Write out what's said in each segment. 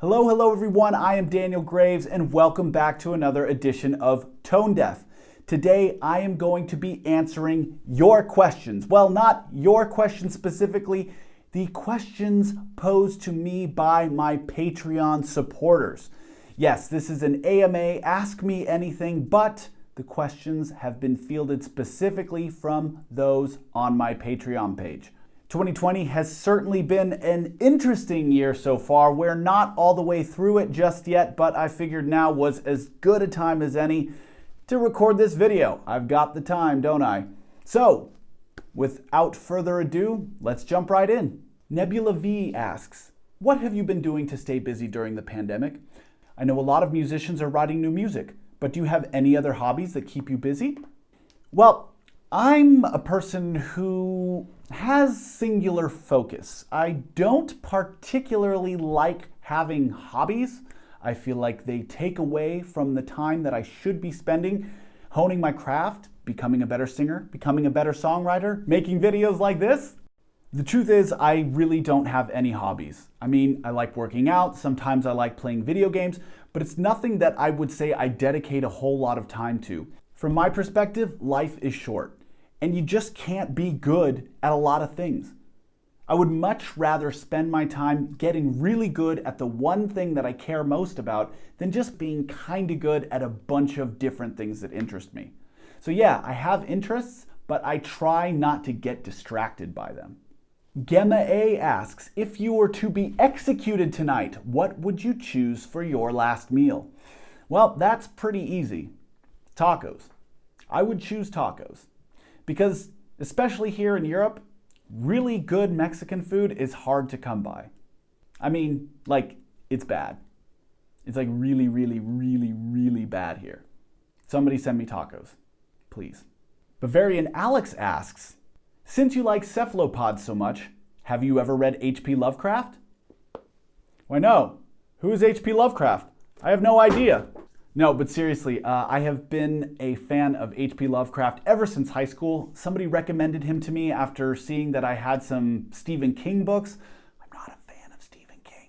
Hello everyone, I am Daniel Graves and welcome back to another edition of Tone Deaf. Today I am going to be answering your questions. Well, not your questions specifically, the questions posed to me by my Patreon supporters. Yes, this is an AMA, Ask Me Anything, but the questions have been fielded specifically from those on my Patreon page. 2020 has certainly been an interesting year so far. We're not all the way through it just yet, but I figured now was as good a time as any to record this video. I've got the time, don't I? So, without further ado, let's jump right in. Nebula V asks, what have you been doing to stay busy during the pandemic? I know a lot of musicians are writing new music, but do you have any other hobbies that keep you busy? Well, I'm a person who has singular focus. I don't particularly like having hobbies. I feel like they take away from the time that I should be spending honing my craft, becoming a better singer, becoming a better songwriter, making videos like this. The truth is, I really don't have any hobbies. I mean, I like working out, sometimes I like playing video games, but it's nothing that I would say I dedicate a whole lot of time to. From my perspective, life is short. And you just can't be good at a lot of things. I would much rather spend my time getting really good at the one thing that I care most about than just being kind of good at a bunch of different things that interest me. So yeah, I have interests, but I try not to get distracted by them. Gemma A asks, if you were to be executed tonight, what would you choose for your last meal? Well, that's pretty easy. Tacos. I would choose tacos. Because, especially here in Europe, really good Mexican food is hard to come by. I mean, like, it's bad. It's like really bad here. Somebody send me tacos, please. Bavarian Alex asks, since you like cephalopods so much, have you ever read H.P. Lovecraft? Why no. Who is H.P. Lovecraft? I have no idea. No, but seriously, I have been a fan of H.P. Lovecraft ever since high school. Somebody recommended him to me after seeing that I had some Stephen King books. I'm not a fan of Stephen King.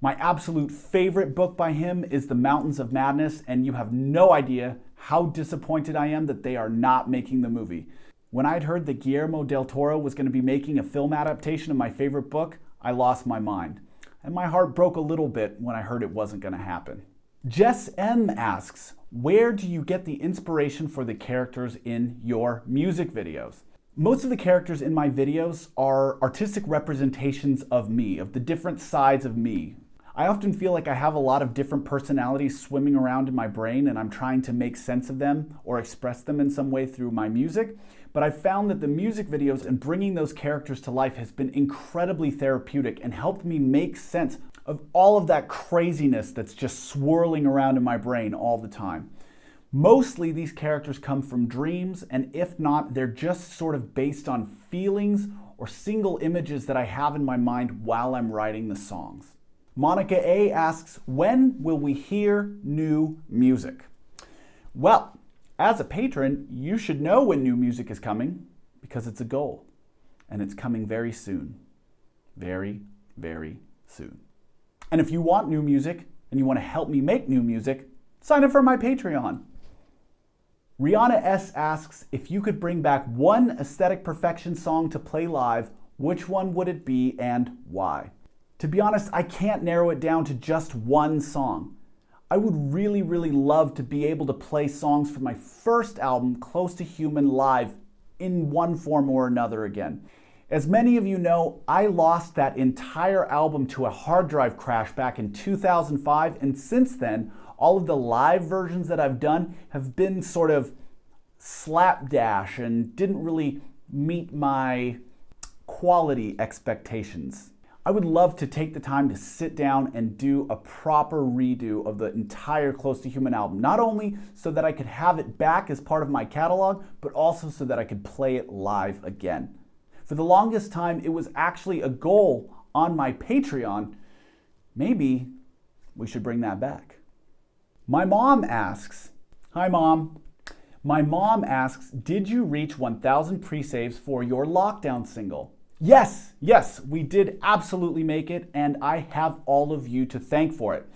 My absolute favorite book by him is The Mountains of Madness, and you have no idea how disappointed I am that they are not making the movie. When I'd heard that Guillermo del Toro was going to be making a film adaptation of my favorite book, I lost my mind. And my heart broke a little bit when I heard it wasn't going to happen. Jess M asks, where do you get the inspiration for the characters in your music videos? Most of the characters in my videos are artistic representations of me, of the different sides of me. I often feel like I have a lot of different personalities swimming around in my brain and I'm trying to make sense of them or express them in some way through my music. But I've found that the music videos and bringing those characters to life has been incredibly therapeutic and helped me make sense of all of that craziness that's just swirling around in my brain all the time. Mostly these characters come from dreams, and if not, they're just sort of based on feelings or single images that I have in my mind while I'm writing the songs. Monica A asks, when will we hear new music? Well, as a patron, you should know when new music is coming because it's a goal, and it's coming very soon. Very soon. And if you want new music and you want to help me make new music, sign up for my Patreon. Rihanna S asks, if you could bring back one Aesthetic Perfection song to play live, which one would it be and why? To be honest, I can't narrow it down to just one song. I would really love to be able to play songs from my first album, Close to Human, live in one form or another again. As many of you know, I lost that entire album to a hard drive crash back in 2005, and since then, all of the live versions that I've done have been sort of slapdash and didn't really meet my quality expectations. I would love to take the time to sit down and do a proper redo of the entire Close to Human album, not only so that I could have it back as part of my catalog, but also so that I could play it live again. For the longest time, it was actually a goal on my Patreon. Maybe we should bring that back. My mom asks, hi mom. My mom asks, did you reach 1,000 pre-saves for your lockdown single? Yes, we did absolutely make it, and I have all of you to thank for it.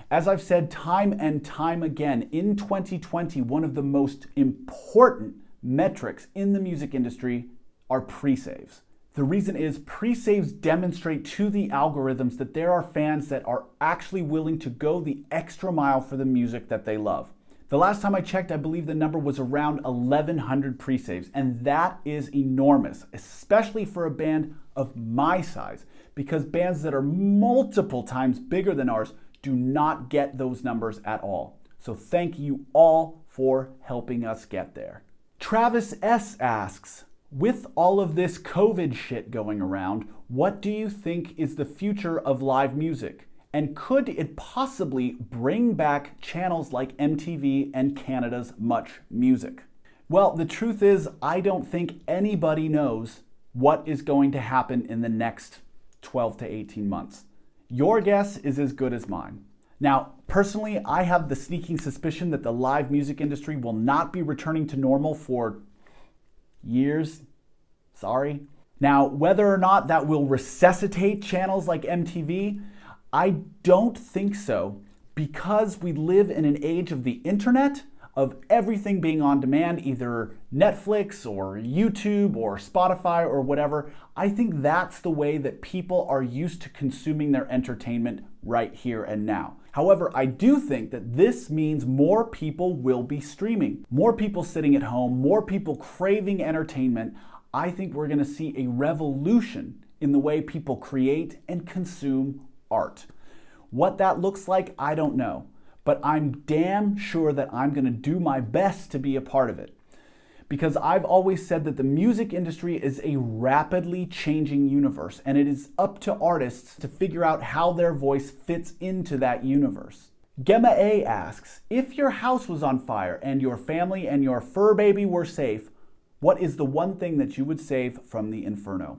As I've said time and time again, in 2020, one of the most important metrics in the music industry are pre-saves. The reason is pre-saves demonstrate to the algorithms that there are fans that are actually willing to go the extra mile for the music that they love. The last time I checked, I believe the number was around 1,100 pre-saves, and that is enormous, especially for a band of my size, because bands that are multiple times bigger than ours do not get those numbers at all. So thank you all for helping us get there. Travis S. asks, with all of this COVID shit going around, what do you think is the future of live music? And could it possibly bring back channels like MTV and Canada's Much Music? Well, the truth is, I don't think anybody knows what is going to happen in the next 12 to 18 months. Your guess is as good as mine. Now, personally, I have the sneaking suspicion that the live music industry will not be returning to normal for years. Sorry. Now, whether or not that will resuscitate channels like MTV, I don't think so, because we live in an age of the internet, of everything being on demand, either Netflix or YouTube or Spotify or whatever. I think that's the way that people are used to consuming their entertainment right here and now. However, I do think that this means more people will be streaming, more people sitting at home, more people craving entertainment. I think we're going to see a revolution in the way people create and consume art. What that looks like, I don't know, but I'm damn sure that I'm going to do my best to be a part of it. Because I've always said that the music industry is a rapidly changing universe, and it is up to artists to figure out how their voice fits into that universe. Gemma A asks, if your house was on fire and your family and your fur baby were safe, what is the one thing that you would save from the inferno?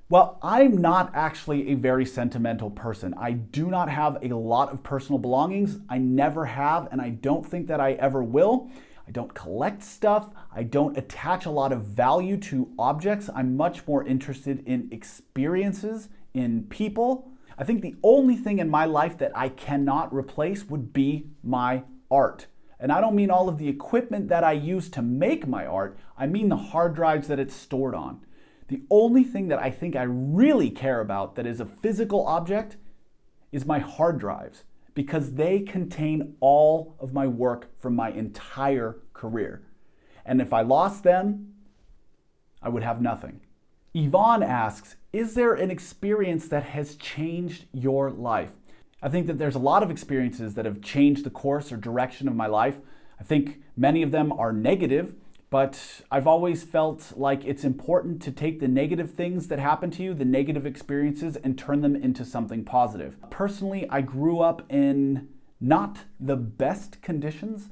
Well, I'm not actually a very sentimental person. I do not have a lot of personal belongings. I never have, and I don't think that I ever will. I don't collect stuff. I don't attach a lot of value to objects. I'm much more interested in experiences, in people. I think the only thing in my life that I cannot replace would be my art. And I don't mean all of the equipment that I use to make my art. I mean the hard drives that it's stored on. The only thing that I think I really care about that is a physical object is my hard drives, because they contain all of my work from my entire career. And if I lost them, I would have nothing. Yvonne asks, is there an experience that has changed your life? I think that there's a lot of experiences that have changed the course or direction of my life. I think many of them are negative, but I've always felt like it's important to take the negative things that happen to you, the negative experiences, and turn them into something positive. Personally, I grew up in not the best conditions.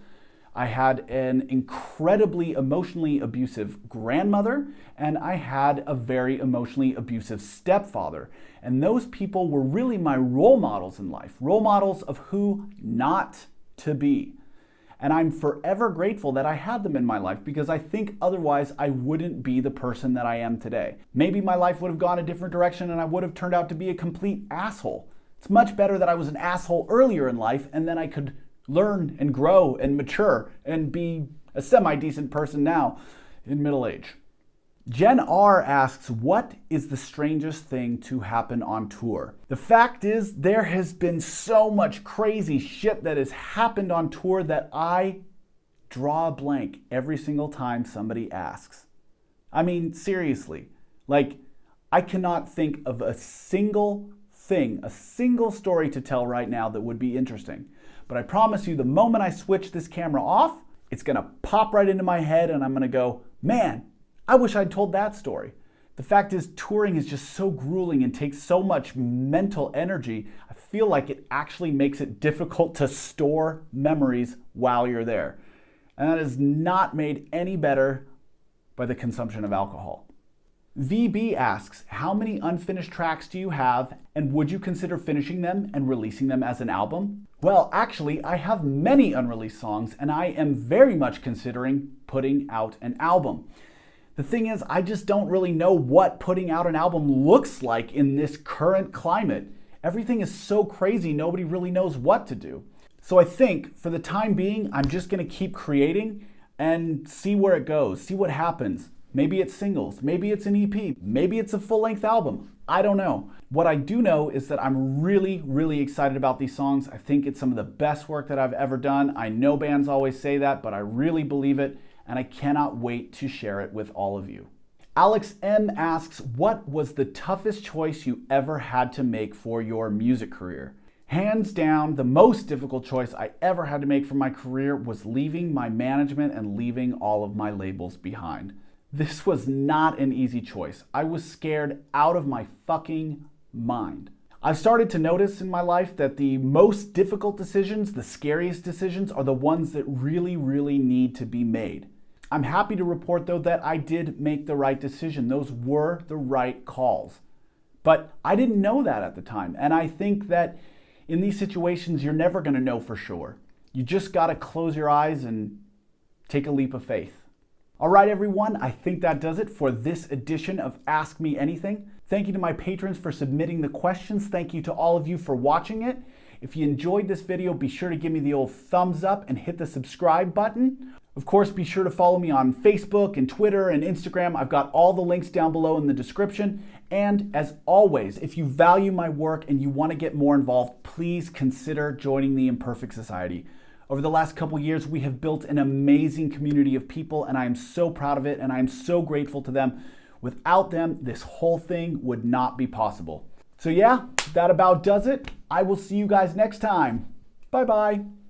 I had an incredibly emotionally abusive grandmother, and I had a very emotionally abusive stepfather. And those people were really my role models in life, role models of who not to be. And I'm forever grateful that I had them in my life, because I think otherwise I wouldn't be the person that I am today. Maybe my life would have gone a different direction and I would have turned out to be a complete asshole. It's much better that I was an asshole earlier in life and then I could learn and grow and mature and be a semi-decent person now in middle age. Jen R asks, what is the strangest thing to happen on tour? The fact is, there has been so much crazy shit that has happened on tour that I draw a blank every single time somebody asks. I mean, seriously, like, I cannot think of a single thing, a single story to tell right now that would be interesting. But I promise you, the moment I switch this camera off, it's gonna pop right into my head and I'm gonna go, man, I wish I'd told that story. The fact is, touring is just so grueling and takes so much mental energy. I feel like it actually makes it difficult to store memories while you're there. And that is not made any better by the consumption of alcohol. VB asks, how many unfinished tracks do you have, and would you consider finishing them and releasing them as an album? Well, actually, I have many unreleased songs, and I am very much considering putting out an album. The thing is, I just don't really know what putting out an album looks like in this current climate. Everything is so crazy, nobody really knows what to do. So I think for the time being, I'm just gonna keep creating and see where it goes, see what happens. Maybe it's singles, maybe it's an EP, maybe it's a full-length album. I don't know. What I do know is that I'm really, really excited about these songs. I think it's some of the best work that I've ever done. I know bands always say that, but I really believe it, and I cannot wait to share it with all of you. Alex M asks, what was the toughest choice you ever had to make for your music career? Hands down, the most difficult choice I ever had to make for my career was leaving my management and leaving all of my labels behind. This was not an easy choice. I was scared out of my fucking mind. I've started to notice in my life that the most difficult decisions, the scariest decisions, are the ones that really, really need to be made. I'm happy to report, though, that I did make the right decision. Those were the right calls. But I didn't know that at the time. And I think that in these situations, you're never going to know for sure. You just got to close your eyes and take a leap of faith. All right, everyone, I think that does it for this edition of Ask Me Anything. Thank you to my patrons for submitting the questions. Thank you to all of you for watching it. If you enjoyed this video, be sure to give me the old thumbs up and hit the subscribe button. Of course, be sure to follow me on Facebook and Twitter and Instagram. I've got all the links down below in the description. And as always, if you value my work and you want to get more involved, please consider joining the Imperfect Society. Over the last couple years, we have built an amazing community of people, and I am so proud of it, and I am so grateful to them. Without them, this whole thing would not be possible. So yeah, that about does it. I will see you guys next time. Bye-bye.